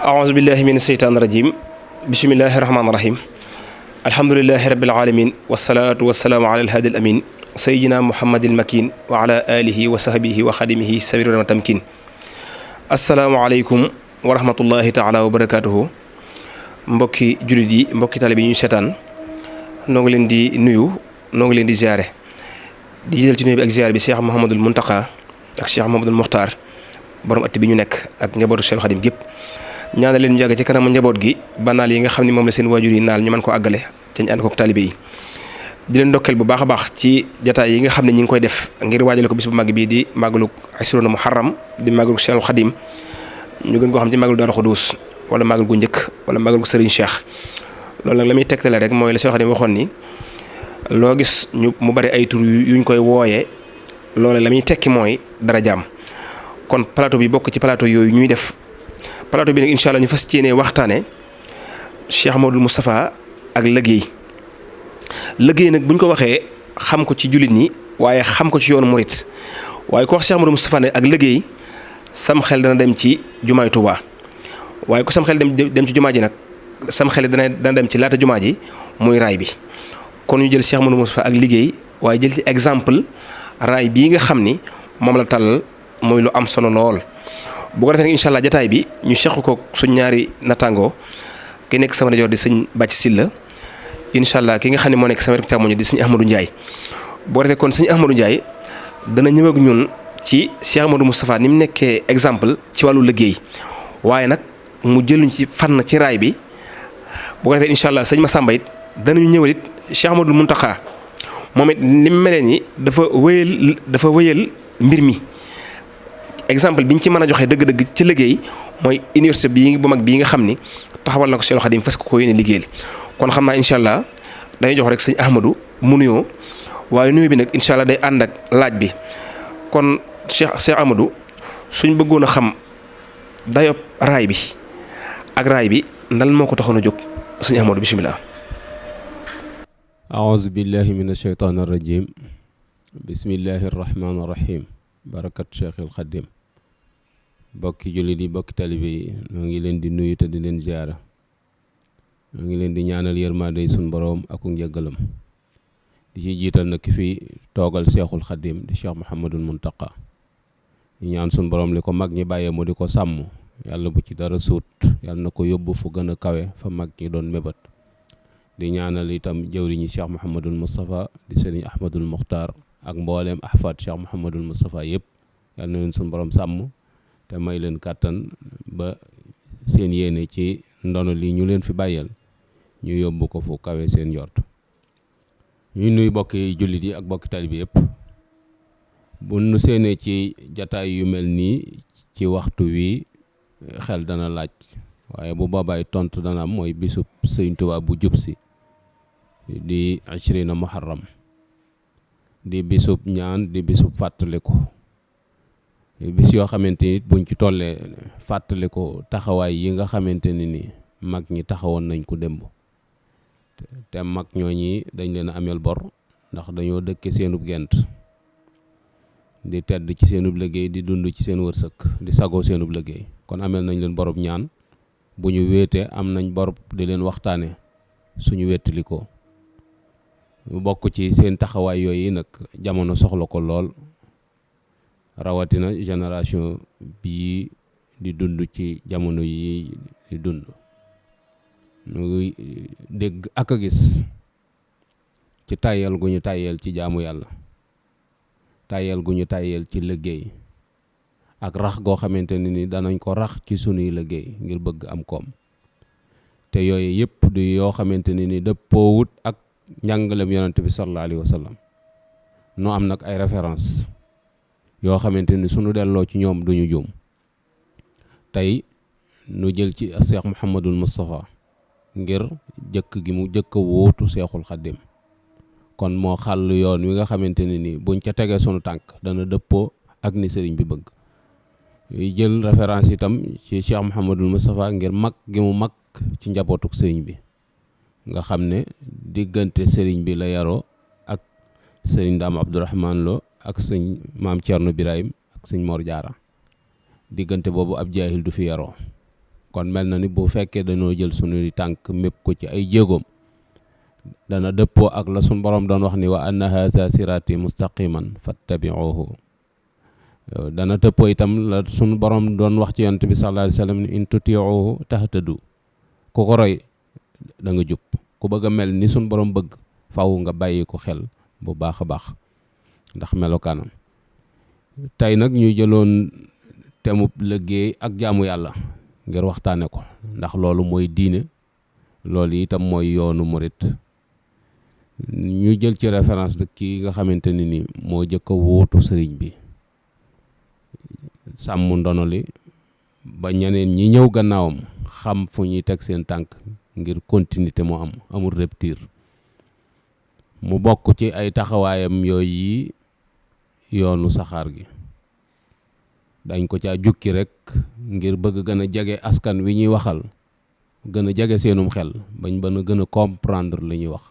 أعوذ بالله من الشيطان الرجيم بسم الله الرحمن الرحيم الحمد لله رب العالمين والصلاة والسلام على الهادي الأمين سيدنا محمد المكين وعلى آله وصحبه وخدمه سبيل التمكين السلام عليكم ورحمة الله تعالى وبركاته mbokki jullit yi mbokki taalibe yi ñu seetaan noo ngi leen di nuyu noo ngi leen di ziare di jël ci nuyu bi ak ziare bi Cheikh Muhammadul Muntaqa ak Cheikh Muhammadul Muxtaar borom atti bi ñu nekk ak njabootu Cheikh Khadim gépp ñaanal leen ñu yàgg ci kanamu njaboot gi banaal yi nga xam ne moom la seen waajur yi naal ñu mën ko àggale te ñu ànd kook taalibe yi di leen ndokkeel bu baax a baax ci jataay yi nga xam ne ñi ngi koy def ngir waajale ko bis bu màgg bii di màggalu Ashruna Muharram di màggalu Cheikh Khadim ñu gën koo xam ci Magal Darou Khoudoss wala màggal gu njëkk wala màggal gu Serigne Cheikh loolu nag la muy tegtale rek mooy la Cheikh Khadim waxoon ni loo gis ñu mu bari ay tur yuñ koy wooyee loole la muy tekki mooy dara jaam kon plateau bi bokk ci plateau yooyu ñuy def plateau bi nag incha allah ñu fas yéenee waxtaane Cheikh Muhammadu Mustafaa ak liggéey nag buñ ko waxee xam ko ci jullit ñi waaye xam ko ci yoonu murit waaye ko wax Cheikh Muhammadu Mustafaa ne ak liggéey sam xel dana dem ci jumaay Tuubaa waaye ku sam xel dem ci jumaa ji nag sam xel dana dem ci laata jumaa ji muy raay bi kon ñu jël Cheikh Muhammadu Mustafaa ak liggéey waaye jël ci exemple raay bii nga xam ni moom la tàllal muy lu am solo lool. bu ko defee nag incha allah jataay bi ñu seq ko suñ ñaari nattangoo ki nekk sama rajo di sëñ Bàcc Silla incha allah ki nga xam ne moo nekk sama wetu càmmoñ di sëñ Ahmadou Ndiaye bu ko defee kon sëñ Ahmadou Ndiaye dana ñëw ak ñun ci Cheikh Muhammadu Mustafaa ni mu nekkee exemple ci wàllu liggéey waaye nag mu jëluñ ci fànn ci raay bi bu ko defee incha allah sëñ Massamba it danañu ñëwal it Cheikh Muhammadul Muntaqa moom it ni mu mel ni dafa wëyal mbir mi. exemple bi ñu ci mën a joxe dëgg-dëgg ci liggéey mooy université bii bu mag bii nga xam ni taxawal na ko Cheikh Khadim fas ko yéene liggéeyal kon xam naa incha allah dañuy jox rek sëñ Ahmadou mu nuyoo waaye nuyu bi nag incha allah day ànd ak laaj bi kon Cheikh Ahmadou suñ bëggoon a xam dayob raay bi ak raay bi nan moo ko taxoon a jóg sëñ Ahmadou bisimilah. aouzu billahi min ashaytaan arrajim bismillahi arrahmaan arrahim barakat Cheikhul Khadim bokki jullit yi bokki talibe yi ñoo ngi leen di nuyu te di leen ziara ñoo ngi leen di ñaanal yërmande suñ boroom ak njëggalam di ci jiital nag ki fi toogal Cheikhul Khadim di Cheikh Muhammadul Muntaqa ñu ñaan suñ boroom li ko mag ñi bàyyee mu di ko sàmm yàlla bu ci dara suut yàlla na ko yóbbu fu gën a kawe fa mag ñi doon mébat di ñaanal itam jëwriñi Cheikh Muhammadul Mustafaa di Sëriñ Ahmadul Muxtaar ak mbooleem ahfaad Cheikh Muhammadul Mustafaa yëpp yàlla na leen suñu borom sàmm te may leen kàttan ba seen yéene ci ndono li ñu leen fi bàyyeel ñu yóbbu ko fu kawe seen njort ñuy nuy bokki jullit yi ak bokki taalibe yëpp bu nu seenee ci jataay yu mel nii ci waxtu wi xel dana laaj waaye bu boobaay tontu dana am mooy bisub Sëriñ Tuubaa bu jub si di Ashrina Muharram di bisub ñaan di bisub fàttaliku bis yoo xamante ni buñ ci tollee fàttaliku taxawaay yi nga xamante ni mag ñi taxawoon nañ ko démb te mag ñooñi dañ leen a ameel bor ndax dañoo dëkke seenub gent di tedd ci seenub liggéey di dund ci seen wërsëg di sagoo seenub liggéey kon ameel nañ leen borob ñaan bu ñu wéetee am nañ borob di leen waxtaane suñu wettalikoo bokk ci seen taxawaay yooyu nag jamono soxla ko lool rawatina génération bii di dund ci jamono yi di dund ñu ngi dégg ak a gis ci tàyyeel gu ñu tàyyeel ci jaamu yàlla tàyyeel gu ñu tàyyeel ci liggéey ak rax goo xamante ne ni danañ ko rax ci sunuy liggéey ngir bëgg am koom te yooyu yëpp du yoo xamante ne ni dëppoowut ak njàngalem yonent bi sallallahu alayhi wa sallam nu am nag ay référence yoo xamante ni sunu delloo ci ñoom duñu juum tey nu jël ci Cheikh Muhammadul Mustafaa ngir jëkk gi mu jëkk a wóotu Cheikhul Khadim kon moo xàll yoon wi nga xamante ne ni buñ ca tegee sunu tànk dana dëppoo ak ni sëriñ bi bëgg yuy jël référence itam ci Cheikh Muhammadul Mustafaa ngir mag gi mu mag ci njabootuk sëriñ bi nga xam ne diggante sëriñ bi la yaroo ak sëriñ Daam Abdourahman Lo ak sëñ maam Thierno Birahim ak sëñ Mor Diarra diggante boobu ab jaahil du fi yaroo kon mel na ni bu fekkee dañoo jël sunuy tànk mépp ko ci ay jéegoom dana dëppoo ak la sun borom doon wax ni wa anna haza sirati mustaqiman fattabi'uhu dana dëppoo itam la sun borom doon wax ci yonent bi sallallahu alayhi wasallam ni in tuti'uhu tahtadu ku ko roy da nga jub ku bëgg a mel ni sun borom bëgg faaw nga bàyyi ko xel bu baax a baax ndax melokaanam. tey nag ñu jëloon temub liggéey ak jaamu yàlla ngir waxtaane ko ndax loolu mooy diine loolu itam mooy yoonu murit ñu jël ci référence de kii nga xamante ni moo jëkk a wóotu sëriñ bi sàmm ndono li ba ñeneen ñi ñëw gannaawam xam fu ñuy teg seen tànk ngir continuité moo am amul rupture mu bokk ci ay taxawaayam yooyu yi yoonu saxaar gi dañ ko caa jukki rek ngir bëgg gën a jege askan wi ñuy waxal gën a jege seenum xel bañ bana gën a comprendre li ñuy wax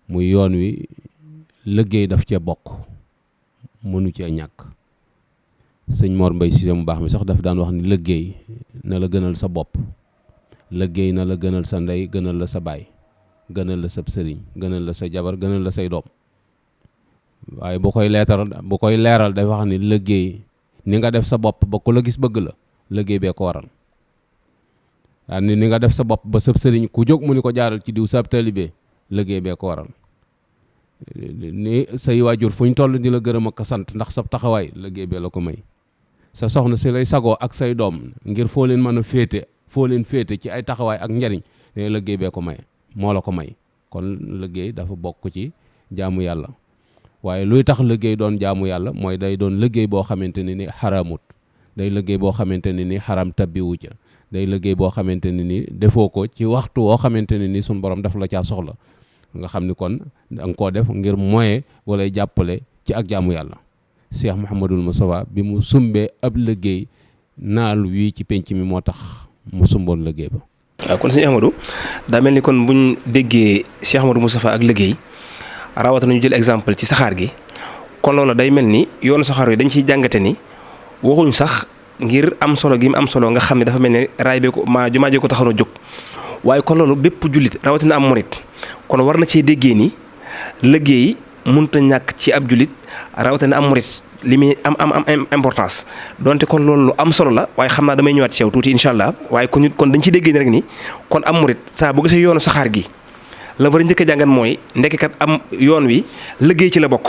muy yoon wi liggéey daf cee bokk mënu cee ñàkk sëñ Mor Mbay si mu baax mi sax daf daan wax ni liggéey na la gënal sa bopp liggéey na la gënal sa ndey gënal la sa baay gënal la sab sëriñ gënal la sa jabar gënal la say doom waaye bu koy leeral day wax ni liggéey ni nga def sa bopp ba ku la gis bëgg la liggéey bee ko waral waa ni nga def sa bopp ba sab sëriñ ku jóg mu ni ko jaaral ci diw sab taalibe liggéey bee ko waral ni say waajur fu ñu toll di la gërëm ak sant ndax sab taxawaay liggéey bee la ko may sa soxna si lay sagoo ak say doom ngir foo leen mën a féete ci ay taxawaay ak njariñ ne liggéey bee ko may moo la ko may kon liggéey dafa bokk ci jaamu yàlla waaye luy tax liggéey doon jaamu yàlla mooy day doon liggéey boo xamante ni xaraamut day liggéey boo xamante ni xaraam tabbiwu ca day liggéey boo xamante ni defoo ko ci waxtu woo xamante ni suñ borom daf la caa soxla nga xam ni kon da nga koo def ngir moyen wala jàppale ci ak jaamu yàlla. Cheikh Muhammadu Mustafaa bi mu sumbee ab liggéey naal wii ci penc mi moo tax mu sumboon liggéey ba. waaw kon sëñ Ahmadou daa mel ni kon buñ déggee Cheikh Muhammadu Mustafaa ak liggéey rawatina ñu jël exemple ci saxaar gi kon loolu day mel ni yoonu saxaar yi dañ ciy jàngate ni waxuñ sax ngir am solo gi mu am solo nga xam ne dafa mel ni raay bee ko jumaa jee ko taxoon a jóg waaye kon loolu bépp jullit rawatina am murit kon war na cee déggee ni liggéey mënut a ñàkk ci ab jullit rawatina am murit li muy am importance donte kon loolu lu am solo la waaye xam naa damay ñëwaat ci yow tuuti incha allah waaye kon dañ ciy déggee ni rek ni kon am murit saa bu gisee yoonu saxaar gi la war a njëkk a jàngat mooy ndekkat am yoon wi liggéey ci la bokk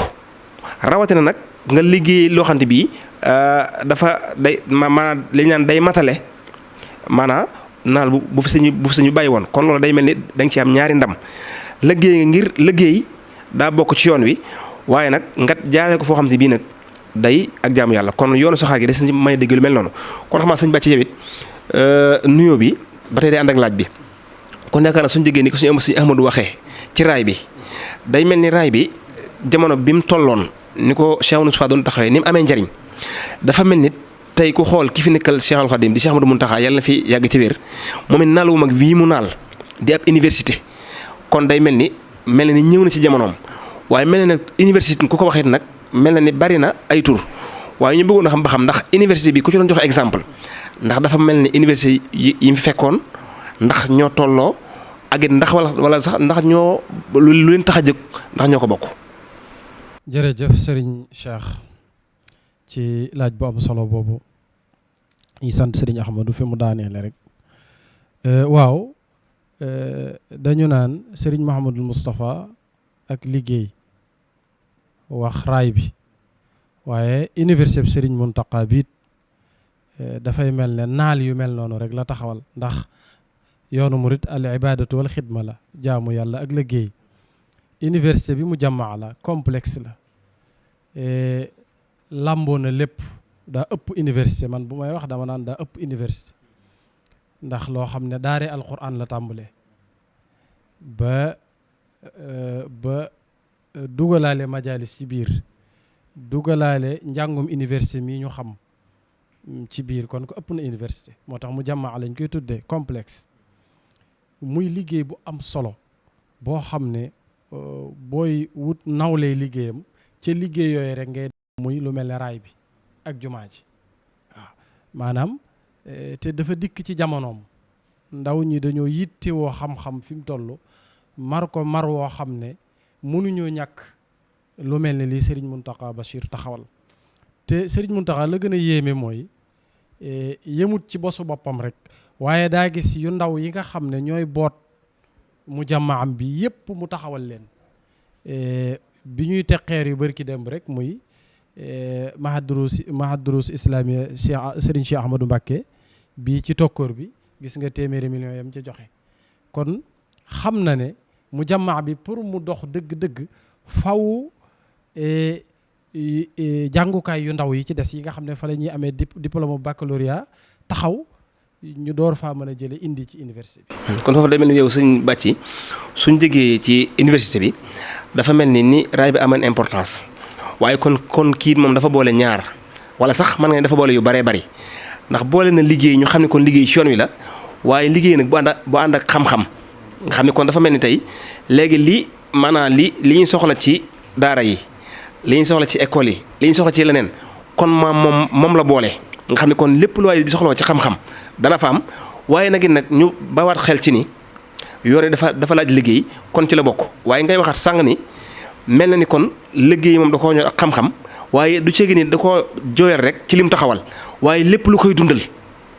rawatina nag nga liggéey loo xamante bi dafa day maanaam li ñu naan day matale maanaam naal bu fi sëñ bàyyi woon kon loolu day mel ni da nga ci am ñaari ndam liggéey ngir liggéey daa bokk ci yoon wi waaye nag nga jaaree ko foo xam ne bii nag day ak jaamu yàlla kon yoonu saxaar gi des na may dégg lu mel noonu kon xam naa sëñ Bàcci yow it nuyoo bi ba tey day ànd ak laaj bi kon yaakaar naa suñu déggee ni ko suñu Ahmadou waxee ci raay bi day mel ni raay bi jamono bi mu tolloon ni ko Cheikh Moustapha doon taxawee ni mu amee njariñ dafa mel ni tey ku xool ki fi nekkal Cheikhul Khadim di Cheikh Ahmadou Mountakha yàlla na fi yàgg ci wér moom it naal wu mag wii mu naal di ab université kon day mel ni ñëw na ci jamonoom waaye mel na nag université ku ko waxee nag mel na ni bari na ay tur waaye ñu bëggoon a xam ba xam ndax université bi ku ci doon joxe exemple ndax dafa mel ni université yi mu fekkoon ndax ñoo tolloo ak it ndax wala sax ndax ñoo lu leen tax a jóg ndax ñoo ko bokk. jërëjëf Serigne Cheikh ci laaj bu am solo boobu yi sant Serigne Ahmadou fi mu daaneele rek waaw dañu naan Sëriñ Muhammadu Mustafaa ak liggéey wax raay bi waaye université bi Sëriñ Muntaqa biit dafay mel ne naal yu mel noonu rek la taxawal ndax yoonu murit al ibadatu wal xidma la jaamu yàlla ak liggéey université bi mu jamaa la complexe la làmboo na lépp daa ëpp université man bu may wax dama naan daa ëpp université ndax loo xam ne daare alquran la tàmbalee ba dugalaale majalis ci biir dugalaale njàngum université mi ñu xam ci biir kon ko ëpp na université moo tax mu jamaa lañ koy tuddee complexe muy liggéey bu am solo boo xam ne booy wut nawley liggéeyam ca liggéey yooyu rek ngay muy lu mel ne raay bi ak jumaa ji waaw maanaam te dafa dikk ci jamonoom ndaw ñi dañoo yittewoo xam-xam fi mu toll mar ko mar woo xam ne mënuñoo ñàkk lu mel ne lii Sëriñ Muntaxa Bachir taxawal te Sëriñ Muntaxa la gën a yéeme mooy yemut ci bosu boppam rek waaye daa gis yu ndaw yi nga xam ne ñooy boot mu jàmmaam bi yépp mu taxawal leen bi ñuy teqeer yu bari ki dem rek muy mahadrus islamiya Sëriñ Cheikh Ahmadou Mbacké bii ci tokkoor bi gis nga téeméeri millions yam ca joxe kon xam na ne mu jàmmaa bi pour mu dox dëgg-dëgg faw jàngukaay yu ndaw yi ci des yi nga xam ne fa la ñuy amee diplôme baccalauréat taxaw ñu door faa mën a jële indi ci université bi. kon foofu day mel ni yow suñ bàcci suñ jógee ci université bi dafa mel ni raay bi amoon importance waaye kon kii moom dafa boole ñaar wala sax mën nga ne dafa boole yu baree bari ndax boole na liggéey ñu xam ne kon liggéey ci yoon wi la waaye liggéey nag bu ànd ak xam-xam nga xam ne kon dafa mel ni tey léegi li ñuy soxla ci daara yi li ñuy soxla ci école yi li ñuy soxla ci leneen kon moom la boole nga xam ne kon lépp lu waaye di soxla ci xam-xam dana fa am waaye nag ñu bawaat xel ci ni yoon dafa laaj liggéey kon ci la bokk waaye ngay waxaat sàng ni mel na ni kon liggéey moom da koo ñor ak xam-xam waaye du ceegi ni da koo jooyal rek ci lim taxawal waaye lépp lu koy dundal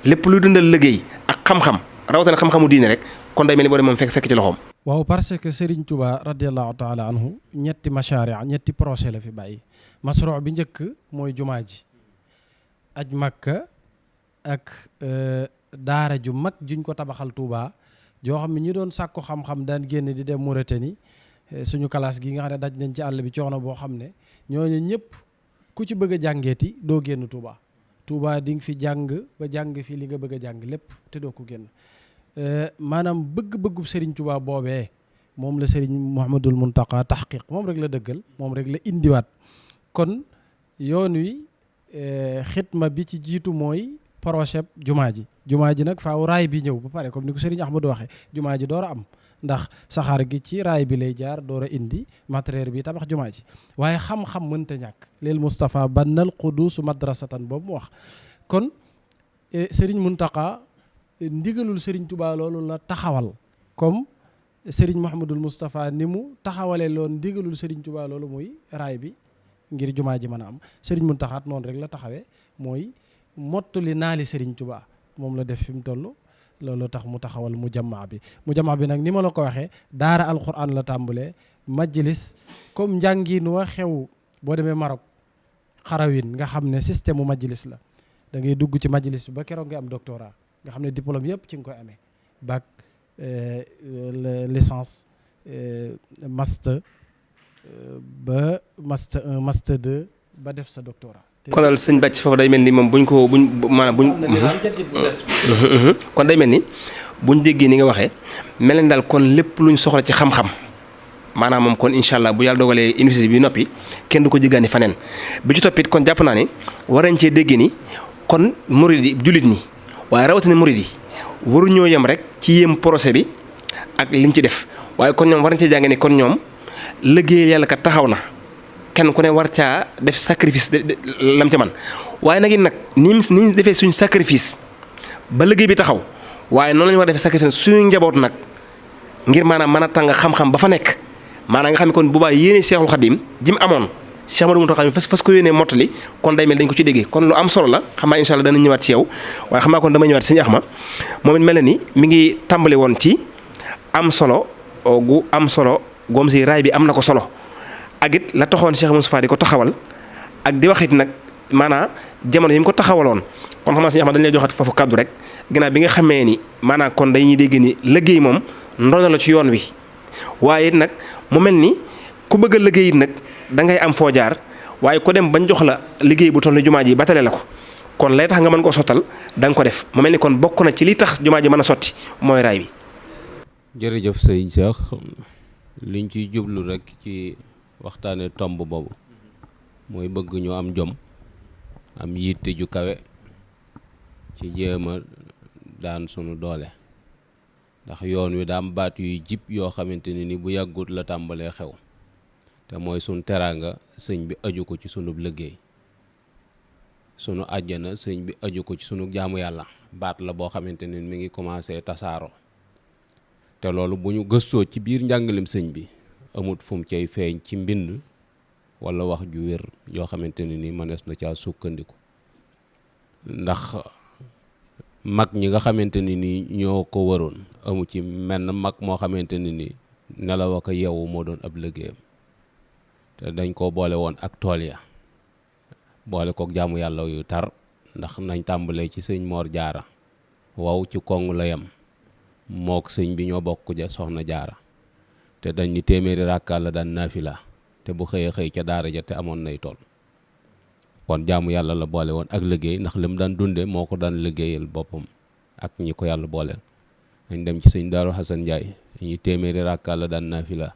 lépp luy dundal liggéey ak xam-xam rawatina xam-xamu diine rek kon day mel ni boo dem moom fekk ci loxoom. waaw parce que Serigne Touba radiallahu taala anhu ñetti projet la fi bàyyi masro bi njëkk mooy jumaa ji aj Makka ak daara ju mag juñ ko tabaxal Touba joo xam ne ñi doon sàkku xam-xam daan génn di dem Mauritanie suñu classe gi nga xam ne daj nañ ci àll bi coono boo xam ne ñooñu ñëpp ku ci bëgg a jàngeeti doo génn Touba di nga fi jàng ba jàng fi li nga bëgg a jàng lépp te doo ko génn maanaam bëgg-bëggub Serigne Touba boobee moom la Sëriñ Muhammadul Muntaqa taxqiq moom rek la dëggal moom rek la indiwaat kon yoon wi xitma bi ci jiitu mooy projet jumaa ji nag faaw raay bi ñëw ba pare comme ni ko Sëriñ Ahmadou waxee jumaa ji door a am ndax saxaar gi ci raay bi lay jaar door a indi matériel bi tabax jumaa ji waaye xam-xam mënta ñàkk leel Moustapha bannal Khoudoss madrasatan boobu mu wax kon Sëriñ Muntaqa ndigalul Sëriñ Touba loolu la taxawal comme Sëriñ Muhammadul Mustafaa ni mu taxawalee loon ndigalul Sëriñ Touba loolu muy raay bi ngir jumaa ji mën a am Sëriñ Muntaxa noonu rek la taxawee mooy mottali naali Sëriñ Touba moom la def fi mu toll loolu tax mu taxawal mu jamaa bi nag ni ma la ko waxee daara alquran la tàmbalee majlis comme njàngin wa xew boo demee Maroc xarawin nga xam ne système mu majlis la da ngay dugg ci majlis bi ba keroog nga am doctorat nga xam ne diplôme yëpp ci nga koy amee bac licence master ba master 1 master 2 ba def sa doctorat. kon daal sëñ Bàcc foofu day mel ni moom buñ kon day mel ni buñ déggee ni nga waxee mel ni daal kon lépp luñ soxla ci xam-xam maanaam moom kon incha allah bu yàlla dogalee université bi noppi kenn du ko jéggaani faneen bi ci toppit kon jàpp naa ne war nañ cee déggee ni kon murid yi jullit ñi waaye rawatina murid yi waruñoo yem rek ci yéem procès bi ak liñ ci def waaye kon ñoom war nañ cee jàng ni kon ñoom liggéeyal yàlla kat taxaw na kenn ku ne war caa def sacrifice lam ca man waaye nag ni defee suñ sacrifice ba liggéey bi taxaw waaye noonu la ñu war defee sacrifice suñu njaboot nag ngir maanaam mën a tàng xam-xam ba fa nekk maanaam nga xam ne kon bu baax yéene Seexul Xadim ji mu amoon Cheikh Ahmadou Mountakha fas ko yéenee mottali kon day mel dañ ko ci déggee kon lu am solo la xam naa incha allah dana ñëwaat ci yow waaye xam naa kon dama ñëwaat ci sëñ Axma moom it mel na ni mi ngi tàmbali woon ci am solo goom si raay bi am na ko solo ak it la taxoon Cheikh Moustapha di ko taxawal ak di wax it nag maanaam jamono yi mu ko taxawaloon kon xam naa sëñ Axma dañu lay joxat foofu kaddu rek ginnaaw bi nga xamee ni maanaam kon dañuy dégg ni liggéey moom ndono la ci yoon wi waaye it nag mu mel ni ku bëgg a liggéey it nag da ngay am foo jaar waaye ko dem bañ jox la liggéey bu toll ni jumaa ji batale la ko kon lay tax nga mën koo sottal da nga ko def mu mel ni kon bokk na ci li tax jumaa ji mën a sotti mooy raay bi. jërëjëf sëñ Cheikh liñ ciy jublu rek ci waxtaane tomb boobu mooy bëgg ñu am jom am yitte ju kawe ci jéem a daan sunu doole ndax yoon wi daa am baat yuy jib yoo xamante ni bu yàggut la tàmbalee xew te mooy sunu teraanga sëñ bi aju ko ci sunub liggéey sunu àjjana sëñ bi aju ko ci sunu jaamu yàlla baat la boo xamante ni mi ngi commencé tasaaroo te loolu bu ñu gëstoo ci biir njàngalem sëñ bi amut fu mu cay feeñ ci mbind wala wax ju wér yoo xamante ne ni mënees na caa sukkandiku ndax mag ñi nga xamante ni nii ñoo ko waroon amu ci menn mag moo xamante ni ni nelaw ak yeewu moo doon ab liggéeyam te dañ koo boole woon ak tool ya boole kook jaamu yàlla yu tar ndax nañ tàmbalee ci sëñ Moor Jaara waaw ci kong la yam mook sëñ bi ñoo bokk ja soxna Jaara te dañ ni téeméeri rakka la daan naafila te bu xëyee xëy ca daara ja te amoon nay tool kon jaamu yàlla la boole woon ak liggéey ndax li mu daan dunde moo ko daan liggéeyal boppam ak ñi ko yàlla booleel dañ dem ci sëñ Daaru Xasan Njaay dañuy téeméeri rakka la daan naafila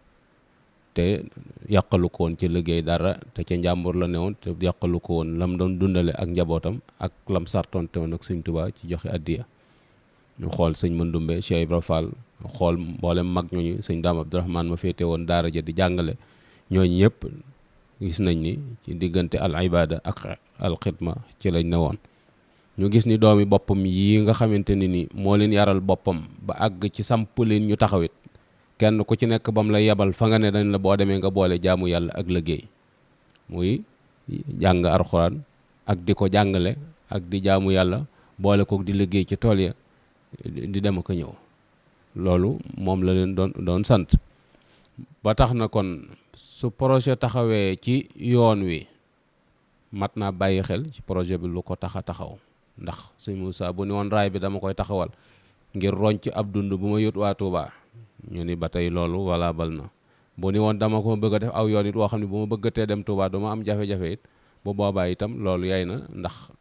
te yàqalu ko woon ci liggéey dara te ca njàmbur la newoon te yàqalu ko woon lam doon dundale ak njabootam ak lam sartonte woon ak sëñ Tuubaa ci joxe addiya ñu xool sëñ Mandumbe Cheikh Ibra Fall xool mboolem mag ñooñu sëñ Daam Abdourahmane ma féete woon daara ja di jàngale ñooñu ñëpp gis nañ ni ci diggante al ibada ak al xidma ci lañ ne woon ñu gis ni doomi boppam yi nga xamante ni ni moo leen yaral boppam ba àgg ci samp leen ñu taxawit kenn ku ci nekk bam lay yebal fa nga ne dañ la boo demee nga boole jaamu yàlla ak liggéey muy jàng alxuraan ak di ko jàngale ak di jaamu yàlla boole kook di liggéey ci tool ya di dem ak ñëw loolu moom la leen doon sant ba tax na kon su projet taxawee ci yoon wi mat naa bàyyi xel ci projet bi lu ko tax a taxaw ndax sëñ Moussa bu ni woon raay bi dama koy taxawal ngir roñc ab dund bu ma yót waa Touba ñu ni ba tey loolu wala bal na bu ni woon dama ko bëgg a def aw yoon it woo xam ne bu ma bëggatee dem Touba du ma am jafe-jafe it bu boobaa itam loolu yay na ndax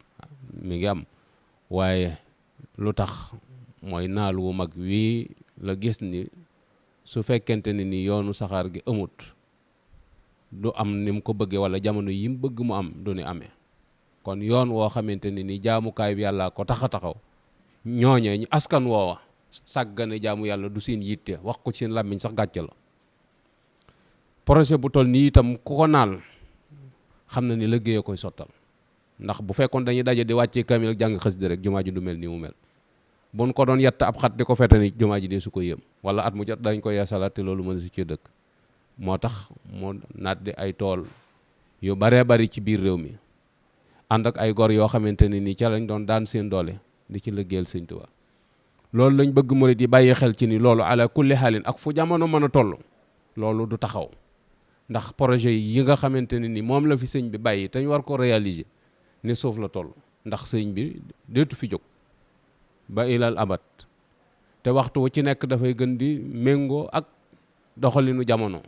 mi ngi am waaye lu tax mooy naal wu mag wii la gis ni su fekkente ni yoonu saxaar gi amut du am ni mu ko bëggee wala jamono yi mu bëgg mu am du ni amee kon yoon woo xamante ni jaamukaay bi yàlla ko tax a taxaw ñooñee ñu askan woowa sàggane jaamu yàlla du seen yitte wax ko ci seen làmmiñ sax gàcce la projet bu toll nii itam ku ko naal xam na ni liggéey koy sottal ndax bu fekkoon dañuy daje di wàccee kamil ak jàng xasida rek jumaa ji du mel ni mu mel buñ ko doon yett ab xat di ko fete ni jumaa ji dee su ko yëm wala at mu jot dañ ko yeesalaat te loolu mën su ci dëkk moo tax moo naat di ay tool yu baree bari ci biir réew mi ànd ak ay gor yoo xamante ne ni ca lañ doon daan seen doole di ci liggéeyal Sëñ Tuubaa loolu lañ bëgg murid yi bàyyi xel ci ni loolu ala kulli xaalin ak fu jamono mën a toll loolu du taxaw ndax projet yi nga xamante ne ni moom la fi sëñ bi bàyyi te ñu war ko réaliser ni suuf la toll ndax sëñ bi deetu fi jóg ba ilal abat te waxtu wu ci nekk dafay gën di méngoo ak doxalinu jamono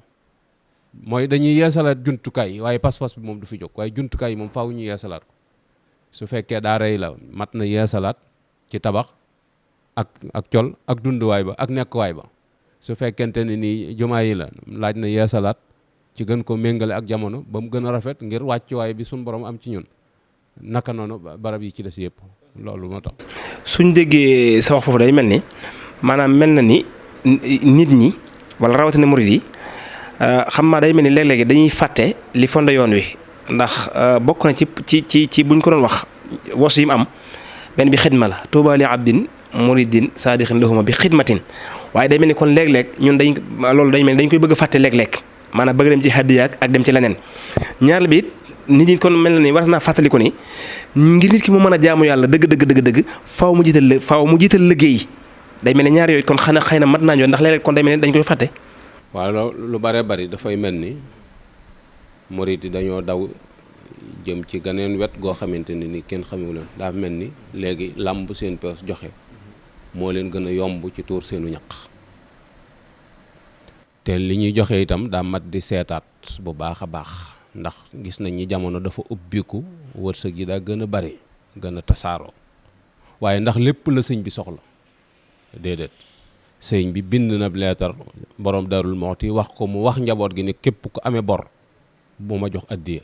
mooy dañuy yeesalaat jumtukaay waaye pas-pas bi moom du fi jóg waaye jumtukaay yi moom faaw ñu yeesalaat ko su fekkee daara yi la mat na yeesalaat ci tabax ak col ak dunduwaay ba ak nekkuwaay ba su fekkente ne ni jumaa yi la laaj na yeesalaat ci gën ko méngale ak jamono ba mu gën a rafet ngir wàccuwaay bi suñ borom am ci ñun naka noonu barab yi ci des yëpp loolu moo tax. suñ déggee sa wax foofu day mel ni maanaam mel na ni nit ñi wala rawatina murid yi xam naa day mel ni léeg-léegi dañuy fàtte li fondé yoon wi ndax bokk na ci buñ ko doon wax wos yi mu am benn bi xidma la tuuba li abdin muridin saadixin lahuma bi xidmatin waaye day mel ni kon léeg-léeg ñun loolu dañ mel ni dañ koy bëgg a fàtte léeg-léeg maanaam bëgg dem ci hadiya ak dem ci leneen ñaar bi it nit ñi kon mel na ni war naa fàttali ko ni ngir nit ki mu mën a jaamu yàlla dëgg faaw mu jiital liggéey day mel ni ñaar yooyu kon xëy na mat naa ñoo ndax léeg-léeg kon day mel ni dañ koy fàtte. waaw lu bare bari dafay mel ni murid yi dañoo daw jëm ci ganeen wet goo xamante ni kenn xamewu leen daa mel ni léegi làmb seen poos joxe moo leen gën a yomb ci tuur seenu ñaq te li ñuy joxe itam daa mat di seetaat bu baax a baax ndax gis nañ ni jamono dafa ubbiku wërsëg yi daa gën a bari gën a tasaaroo waaye ndax lépp la sëñ bi soxla déedéet sëñ bi bind na leetar borom Darou Mouhty wax ko mu wax njaboot gi ne képp ku amee bor bu ma jox addiya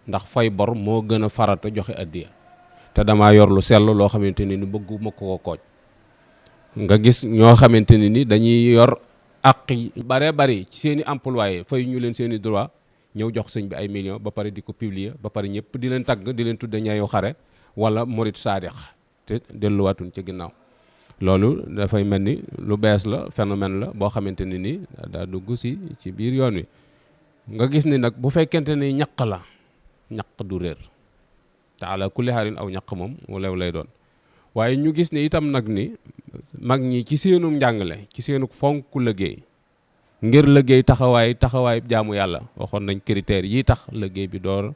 ndax fay bor moo gën a farata joxe addiya te damaa yor lu sell loo xamante ni bëgguma ko kooj nga gis ñoo xamante ni dañuy yor ak bare bari ci seen i employé fay ñu leen seen i droit ñëw jox sëñ bi ay millions ba pare di ko publier ba pare ñëpp di leen tagg di leen tudde ñaayu xare wala murit saadix te delluwaatuñ ci ginnaaw. loolu dafay mel ni lu bees la, phénomène la boo xamante ni nii daa dugg ci biir yoon wi. nga gis ni nag bu fekkente ni ñaq la, ñaq du réer te ala kulli xaarin aw ñaq moom lew lay doon. waaye ñu gis ni itam nag ni mag ñi ci seenum njàngale, ci seenu fonk liggéey ngir liggéey taxawaay jaamu yàlla, waxoon nañ critères yi tax liggéey bi door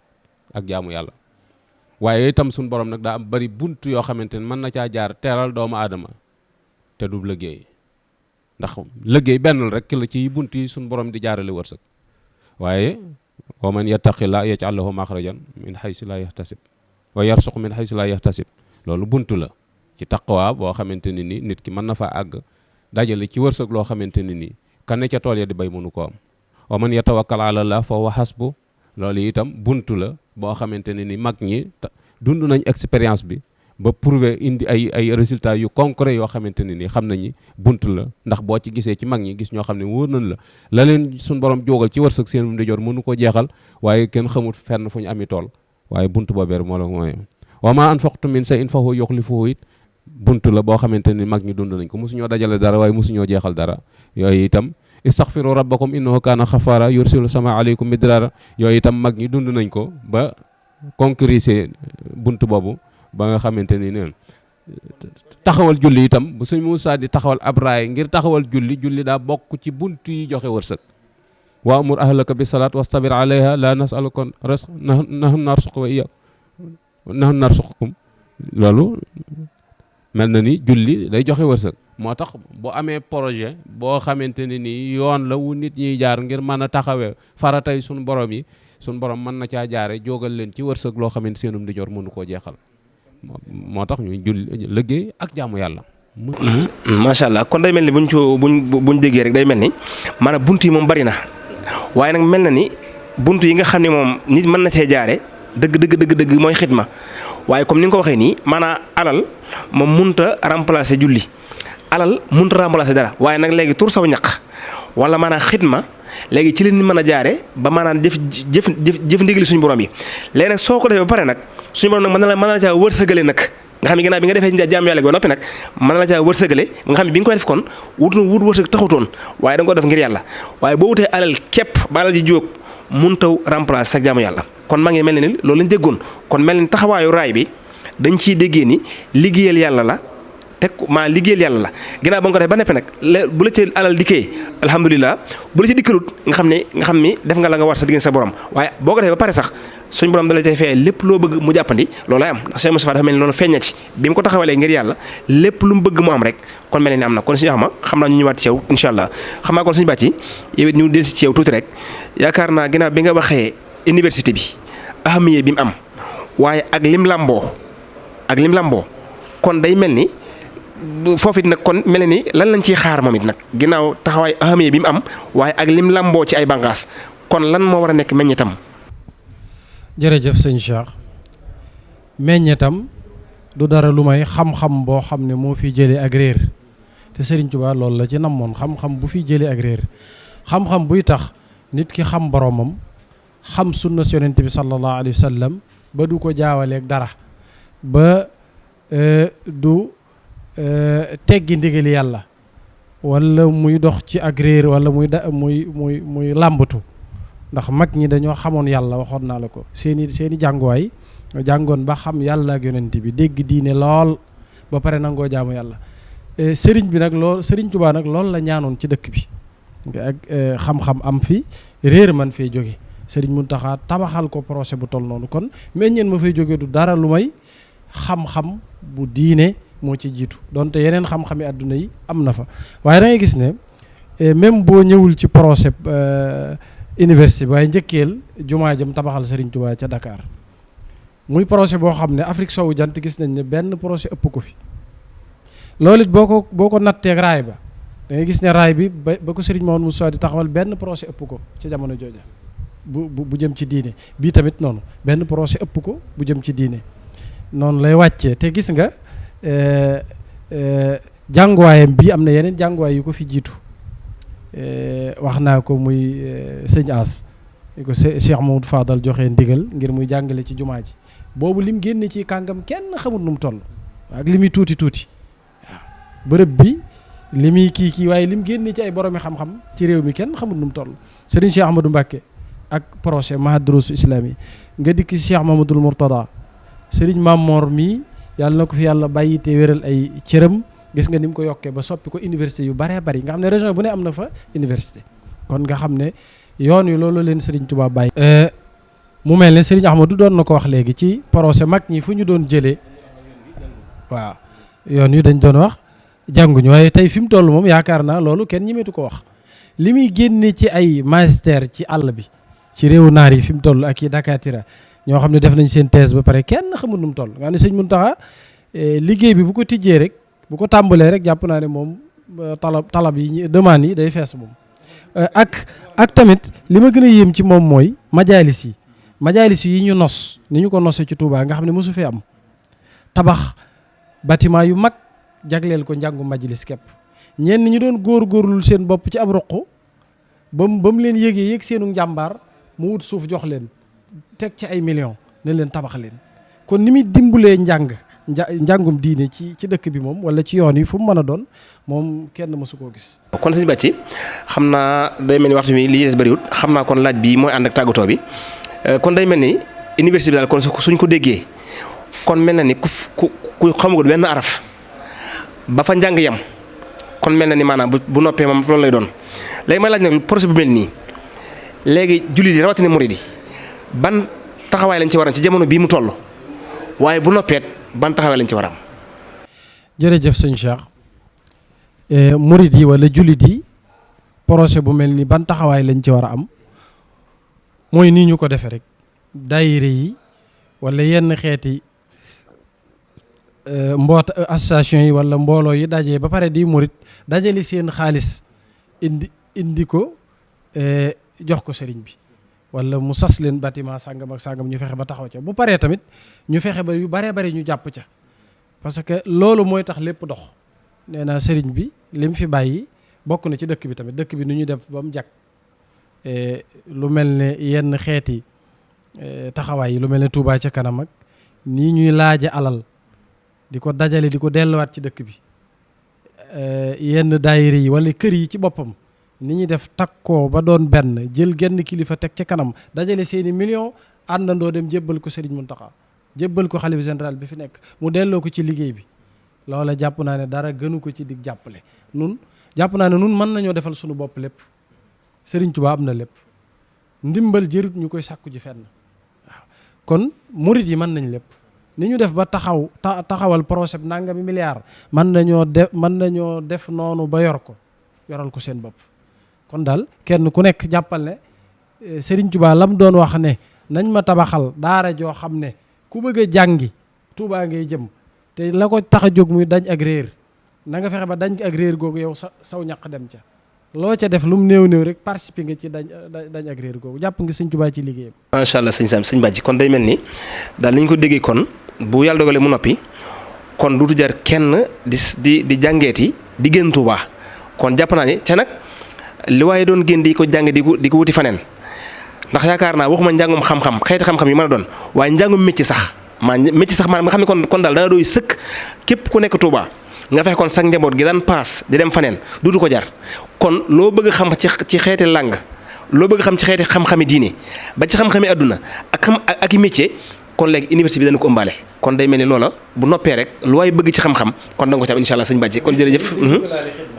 ak jaamu yàlla. waaye itam suñ borom nag daa am bari bunt yoo xamante ni mën na caa jaar teeral doomu aadama te du liggéey, ndax liggéey benn rek la ci bunt yi suñ borom di jaarale wërsëg. waaye wa man yattaqillaa yaj'al lahu maxrajan min haysu laa yahtasib wa yarsuq min haysu laa yahtasib. loolu bunt la ci taqwa boo xamante ni nii nit ki mën na fa àgg dajale ci wërsëg loo xamante ni nii kan ne ca tool ya di bay mënu ko am. wa man yatawakkal ala Allah fa huwa hasbu. loolu itam bunt la boo xamante ne ni mag ñi dund nañ expérience bi ba prouver indi ay résultats yu concret yoo xamante ne ni xam nañu bunt la. ndax boo ci gisee ci mag ñi gis ñoo xam ne wóor nañ la leen suñ borom jógal ci wërsëg seen di jor mënu ko jeexal, waaye kenn xamut fenn fu ñu ami tool, waaye bunt boobee moo la mooy. wa ma anfaqtum min shay'in fa huwa yukhlifuhu it bunt la boo xamante ni mag ñi dund nañ ko, mosuñoo dajale dara waaye mosuñoo jeexal dara. yooyu itam istaghfiru rabbakum innahu kana xafaara yursilu sama aleykum midrara, yooyu itam mag ñi dund nañ ko ba concrétiser bunt boobu ba nga xamante ni neen taxawal julli itam bu sëñ Moussa di taxawal ab raay ngir taxawal julli daa bokk ci bunt yi joxe wërsëg. wa amur ahlaka bi salaat wastabir alayha la nasaluka rizq nahnu narzuquka wa iyyakum nahnu narzuqukum. loolu mel na ni julli day joxe wërsëg. moo tax bu amee projet boo xamante ne ni yoon la wu nit ñiy jaar ngir mën a taxawee faratay suñu borom yi, suñu borom mën na caa jaare jógal leen ci wërsëg loo xamante seenum di jor mënu koo jeexal. moo tax ñuy julli liggéey ak jaamu yàlla. macha allah kon day mel ni buñ déggee rek day mel ni maanaam bunt yi moom bari na, waaye nag mel na ni bunt yi nga xam ne moom nit mën na cee jaare dëgg mooy xidma. waaye comme ni nga ko waxee nii maanaam alal moom munta remplacer julli, alal munta remplacer dara, waaye nag léegi tur saw ñaq wala maanaam xidma léegi ci leen mën a jaare ba maanaam jëf ndigali suñu borom yi. léegi nag soo ko defee ba pare nag suñu borom nag mën na la caa wërsëgale nag nga xam ne ginnaaw bi nga defee jaamu yàlla gi ba noppi nag mën na la caa wërsëgale nga xam ne bi nga koy def kon wut wërsëg taxutoon waaye da nga ko def ngir yàlla. waaye boo wutee alal képp ba alal ji jóg munta remplacer sa jaamu yàlla. kon maa ngi mel ni loolu lañ déggoon, kon mel ni taxawaayu raay bi dañ ciy déggee ni liggéeyal yàlla la teg maa liggéeyal yàlla la. ginnaaw ba nga ko def ba neppe nag bu la ci alal dikkee alhamdulilah, bu la ci dikkalut nga xam ni def nga la nga war sa diggante sa borom. waaye boo ko defee ba pare sax suñ borom dala cay fee lépp loo bëgg mu jàppandi loolay am. ndax Sëriñ Mustafaa dafa mel ni loolu feeña ci bi mu ko taxawalee ngir yàlla lépp lu mu bëgg mu am rek kon mel ni am na. kon suñu xam naa ñu ñëwaat ci yow incha allah. xam naa kon suñu bàcc yi yow it ñu dellu si ci yow tuuti rek. yaakaar naa ginnaaw bi nga waxee université bi ahamiye bi mu am waaye ak lim lamboo kon day mel ni foofu it nag kon mel ni lan lañ ciy xaar moom it nag ginnaaw taxawaay ahamiye bi mu am waaye ak lim lamboo ci ay bànqaas kon lan moo war a nekk meññetam. jërëjëf sëñ Cheikh, meññetam du dara lu may xam-xam boo xam ne moo fi jëlee ak réer te Sëriñ Tuubaa loolu la ci namoon, xam-xam bu fi jëlee ak réer, xam-xam buy tax nit ki xam boromam, xam sunna yonent bi sallallahu alayhi wa sallam ba du ko jaawaleeg dara, ba du teggi ndigali yàlla wala muy dox ci ak réer wala muy làmbatu. ndax mag ñi dañoo xamoon yàlla, waxoon naa la ko seeni jànguwaay jàngoon ba xam yàlla ak yonent bi, dégg diine lool ba pare nangoo jaamu yàlla. sëriñ bi nag lool Sëriñ Tuubaa nag loolu la ñaanoon ci dëkk bi ak xam-xam am fi, réer man fee jóge. Sëriñ Muntaxa tabaxal ko projet bu toll noonu, kon meññeen ma fay jóge du dara lu may xam-xam bu diine moo ci jiitu, donte yeneen xam-xami àdduna yi am na fa. waaye da ngay gis ne même boo ñëwul ci projet université bi waaye njëkkeel jumaa jëm tabaxal Sëriñ Tuubaa ca Dakar, muy projet boo xam ne Afrique sowu jant gis nañ ne benn projet ëpp ko fi. loolu it boo ko natteeg raay ba da ngay gis ne raay bi ba ko Sëriñ Muhammadu Mustafaa di taxawal benn projet ëpp ko ca jamono jooja bu jëm ci diine. bii tamit noonu benn projet ëpp ko bu jëm ci diine, noonu lay wàccee. te gis nga jànguwaayam bii am na yeneen jànguwaay yu ko fi jiitu. wax naa ko muy sëñ As ko Cheikh Mamadou Fadal joxe ndigal ngir muy jàngale ci jumaa ji, boobu lim génne ci kàngam kenn xamul nu mu toll ak li muy tuuti tuuti waaw bërëb bi li muy kii waaye lim génne ci ay boromi xam-xam ci réew mi kenn xamul nu mu toll. Serigne Cheikh Ahmadou Mbacké ak projet mahadrousu islami nga dikk Cheikh Mamadou Mourtada Serigne Mamor mii yàlla na ko fi yàlla bàyyi te wéral ay cëram gis nga ni mu ko yokkee ba soppi ko université yu baree bari nga xam ne région bu ne am na fa université kon nga xam ne yoon wi loolu leen Serigne Touba bàyyi. mu mel ne Serigne Ahmadou doon na ko wax léegi ci projet mag ñi fu ñu doon jëlee waaw yoon wi dañ doon wax jànguñu waaye tey fi mu toll moom yaakaar naa loolu kenn ñemeetu ko wax li muy génne ci ay magistère ci àll bi ci réewu naar yi fi mu toll ak i Dakatira ñoo xam ne def nañ seen thèse ba pare kenn xamul nu mu toll nga xam ne sëñ Muntaxa liggéey bi bu ko tijjee rek bu ko tàmbalee rek jàpp naa ne moom talab yi demande yi day fees moom ak tamit li ma gën a yéem ci moom mooy majalis yi ñu nos ni ñu ko nosee ci Touba nga xam ne mosu fee am tabax bâtiment yu mag jagleel ko njàngu majlis képp ñenn ñi doon góorgóorlul seen bopp ci ab roq ba mu leen yëg seenu njàmbaar mu wut suuf jox leen teg ci ay millions ne leen tabax leen kon ni muy dimbulee njàngum diine ci dëkk bi moom wala ci yoon yi fu mu mën a doon moom kenn mësu koo gis. kon sëñ Bàcci xam naa day mel ni waxtu bi li des bëriwut xam naa kon laaj bi mooy ànd ak tàggatoo bi kon day mel ni université bi daal kon suñ ko déggee kon mel na ni ku xamagul benn araf ba fa njàng yam kon mel na ni maanaam bu noppee moom loolu lay doon léegi may laaj nag projet bu mel nii léegi jullit yi rawatina murid yi ban taxawaay lañ ci war a am ci jamono bii mu toll waaye bu noppeet ban taxawaay lañ ci war a am. jërëjëf sëñ Cheikh murid yi wala jullit yi projet bu mel ni ban taxawaay lañ ci war a am mooy nii ñu ko defee rek daayira yi wala yenn xeeti association yi wala mbooloo yi dajee ba pare di murid dajale seen xaalis indi ko jox ko sëriñ bi wala mu sas leen bâtiment sàngam ak sàngam ñu fexe ba taxaw ca bu paree tamit ñu fexe ba yu baree bari ñu jàpp ca parce que loolu mooy tax lépp dox nee naa sëriñ bi li mu fi bàyyi bokk na ci dëkk bi tamit dëkk bi nu ñuy def ba mu jag lu mel ne yenn xeeti taxawaay yi lu mel ne Touba ca kanam ak nii ñuy laaje alal di ko dajale di ko delluwaat ci dëkk bi yenn daayira yi wala kër yi ci boppam ni ñuy def takkoo ba doon benn jël genn kilifa teg ca kanam dajale seeni millions àndandoo dem jébbal ko Serigne Mountakha jébbal ko xalifa général bi fi nekk mu delloo ko ci liggéey bi loola jàpp naa ne dara gënu ko ci dig jàppale nun jàpp naa ne nun mën nañoo defal suñu bopp lépp Serigne Touba am na lépp ndimbal jërut ñu koy sàkku ji fenn waaw kon murit yi mën nañ lépp ni ñu def ba taxawal projet bi nangami milliard mën nañoo def noonu ba yoral ko seen bopp kon daal kenn ku nekk jàppal ne Serigne Touba lam doon wax ne nañ ma tabaxal daara joo xam ne ku bëgg a jàngi Touba ngay jëm te la ko tax a jóg muy dañ ak réer na nga fexe ba dañ ak réer googu yow saw ñaq dem ca loo ca def lu mu néew rek participer nga ci dañ ak réer googu jàpp nga Serigne Touba ci liggéeyam. macha allah sëñ Bàcci kon day mel ni daal nañ ko déggee kon bu yàlla dogalee mu noppi kon duutu jar kenn di jàngeeti di génn Touba kon jàpp naa ni ca nag li waaye doon génn di ko jàng di ko wuti faneen ndax yaakaar naa waxuma njàngum xam-xam xeeti xam-xam yi mën a doon waaye njàngum métier sax maa nga xam ne kon daal dana doy sëkk képp ku nekk Touba nga fexe kon sax njaboot gi daan paas di dem faneen duutu ko jar kon loo bëgg xam ci xeeti làng loo bëgg xam ci xeeti xam-xami diine ba ci xam-xami àdduna ak i métier kon léegi université bi dana ko ëmbaale kon day mel ni loola bu noppee rek lu waay bëgg ci xam-xam kon da nga ko ci am incha allah sëñ Bàcci kon jërëjëf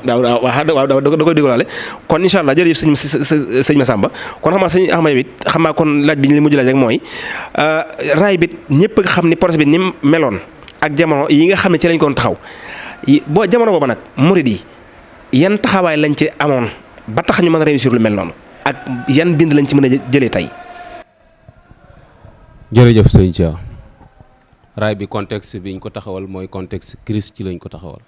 waaw da koy déglaale kon incha allah jërëjëf sëñ Massamba kon xam naa sëñ Ahmad it xam naa kon laaj bi ñu li mujj laaj rek mooy raay bi ñëpp nga xam ni projet bi ni mu meloon ak jamono yi nga xam ne ci lañ ko taxaw boo jamono booba nag murid yi yan taxawaay lañ ci amoon ba tax ñu mën a réussir lu mel noonu ak yan bind lañ ci mën a jëlee tey. jërëjëf sëñ Cheikh raay bi contexte biñ ko taxawal mooy contexte crise ci lañ ko taxawal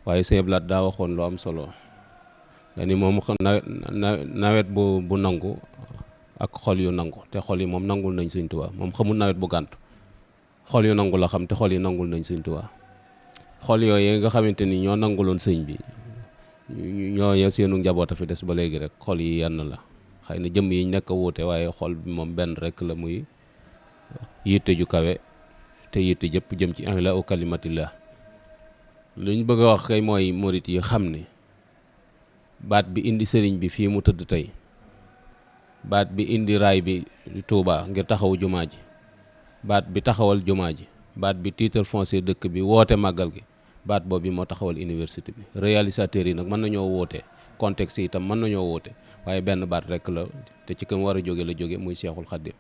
waaye sëñ Blaat daa waxoon lu am solo dani moom nawet bu nangu ak xol yu nangu te xol yi moom nangul nañ sëñ Tuubaa moom xamul nawet bu gàntu xol yu nangu la xam te xol yi nangul nañ sëñ Tuubaa xol yooyu nga xamante ni ñoo nanguloon sëñ bi ñoo seenu njaboot a fi des ba léegi rek xol yi yenn la xëy na jëmm yi nekk a wuute waaye xol bi moom benn rek la muy yitte ju kawe te yitte jëpp jëm ci ihla u kalimatillah. lu ñu bëgg a wax kay mooy murit yi xam ne baat bi indi sëriñ bi fii mu tëdd tey, baat bi indi raay bi Touba ngir taxawu jumaa ji, baat bi taxawal jumaa ji, baat bi titre foncier dëkk bi woote màggal gi, baat boobu moo taxawal université bi. réalisateurs yi nag mën nañoo woote, contexte yi itam mën nañoo woote, waaye benn baat rek la te ci kam war a jóge la jóge muy Cheikhul Khadim.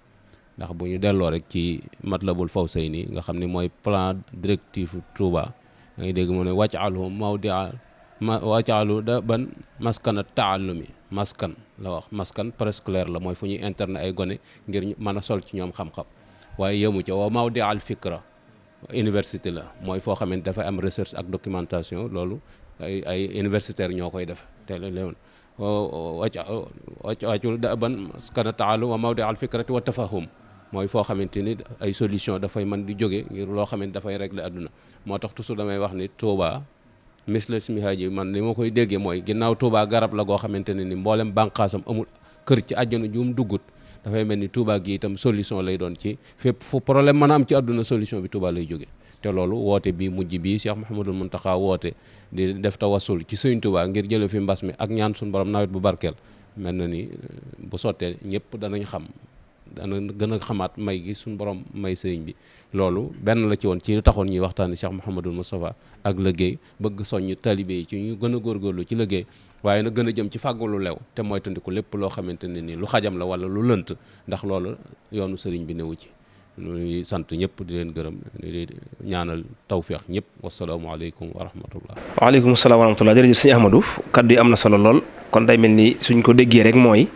ndax bu ñu delloo rek ci Matlabul Fawzayni nga xam ne mooy plan directif Touba da ngay dégg mu ne waccalu mawdia waccalu da ban maskana taallumi. maskan la wax, maskan préscolaire la mooy fu ñuy internet ay gone ngir ñu mën a sol ci ñoom xam-xam, waaye yemu ca wa mawdi al fikra université la mooy foo xamante dafay am recherche ak documentation. loolu ay universitaire ñoo koy def te léegi wàccul da ban maskana taalu wa mawdi al fikrati wa tafahum mooy foo xamante ni ay solution dafay mën di jóge ngir loo xamante dafay régler adduna. moo tax toujours damay wax ni Touba misla smiha ji man li ma koy déggee mooy ginnaaw Touba garab la goo xamante ne ni mboolem bànqaasam amul kër ci àjjana juum duggut, dafay mel ni Touba gi itam solution lay doon ci fépp fu problème mën a am ci àdduna solution bi Touba lay jóge. te loolu woote bii mujj bii Cheikh Mouhamadul Mountakha woote di def tawassul ci Sëriñ Touba ngir jële fi mbas mi ak ñaan suñu borom nawet bu barkeel, mel na ni bu sottee ñëpp danañ xam, dana gën a xamaat may gi suñu borom may sëriñ bi. loolu benn la ci woon ci li taxoon ñuy waxtaani Cheikh Mouhamadul Mustafaa ak liggéey, bëgg soññ talibé yi ci ñu gën a góorgóorlu ci liggéey, waaye nag gën a jëm ci fàggu lu lew te mooy tandiku lépp loo xamante ne ni lu xajam la wala lu lënt, ndax loolu yoonu sëriñ bi newu ci. ñuy sant ñëpp di leen gërëm di ñaanal tawféex ñëpp. wasalaamualeykum wa rahmatullah. waaleykum salaam wa rahmatullah. jërëjëf sëñ Ahmadou, kaddu yi am na solo lool. kon day mel ni suñ ko déggee rek mooy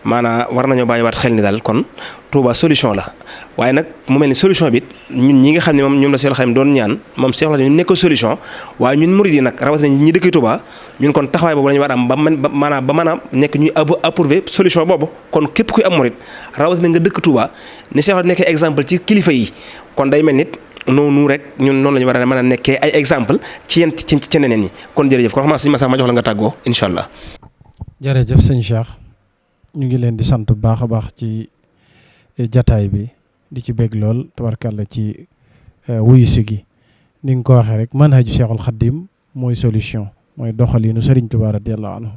maanaam war nañoo bàyyiwaat xel ni daal kon Touba solution la, waaye nag mu mel ni solution bi ñun ñi nga xam ne moom ñoom la Seex Xaadim doon ñaan moom Seex Xaadim nekk solution, waaye ñun murid yi nag rawatina ñi dëkk Touba ñun kon taxawaay boobu la ñu war a am ba mën a nekk ñuy approuver solution boobu. kon képp kuy am murid rawatina nga dëkk Touba ni Seex Xaadim nekkee exemple ci kilifa yi, kon day mel nit noonu rek ñun noonu la ñu war a mën a nekkee ay exemple ci yéen ci ñeneen ñi. kon jërëjëf kon xam naa sëñ Massa ma jox la nga tàggoo incha allah. jërëjëf sëñ Cheikh, ñu ngi leen di sant bu baax a baax ci jataay bi, di ci bég lool tabarkàlla ci wuyusi gi. ni nga ko waxee rek manhaju Cheikhul Khadim mooy solution, mooy doxalinu Sëriñ Tuubaa radiyallahu anhu.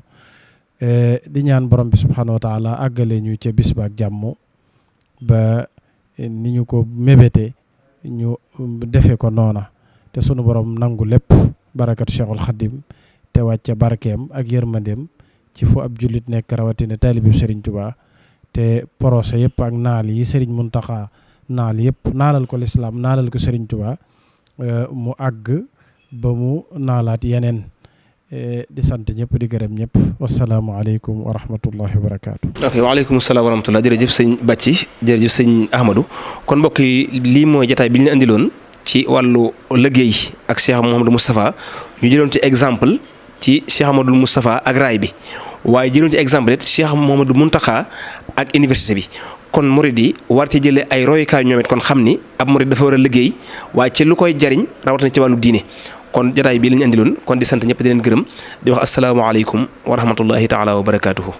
di ñaan borom bi subhaanahu wa taala àggale ñu ca bis ba ak jàmm ba ni ñu ko mébétee ñu defe ko noona, te sunu borom nangu lépp barakatu Cheikhul Khadim te wàcce barkeem ak yërmandeem ci fu ab jullit nekk rawatina taalibi Sëriñ Tuubaa. te projet yëpp ak naal yi Sëriñ Muntaxa naal yëpp naalal ko lislaam naalal ko Sëriñ Tuubaa mu àgg ba mu naalaat yeneen. di sant ñëpp di gërëm ñëpp. wasalaamualeykum wa rahmatullahi wa barakaatu. ok waaleykum salaam wa rahmatullah. jërëjëf sëñ Bàcci, jërëjëf sëñ Ahmadou. kon mbokk yi lii mooy jataay bi ñu andiloon ci wàllu liggéey ak Cheikh Muhammadu Mustafaa. ñu jëloon ci exemple ci Cheikh Muhammadu Mustafaa ak raay bi, waaye jëloon ci exemple it Cheikh Muhammadu Muntaxa ak université bi. kon murid yi war ci jëlee ay royukaay ñoom it kon xam ni ab murid dafa war a liggéey waaye ci lu koy jariñ rawatina ci wàllu diine. kon jotaay bii la ñu andiloon kon di sant ñëpp di leen gërëm di wax asalaamaaleykum wa rahmatullahi taala wa barakaatuhu.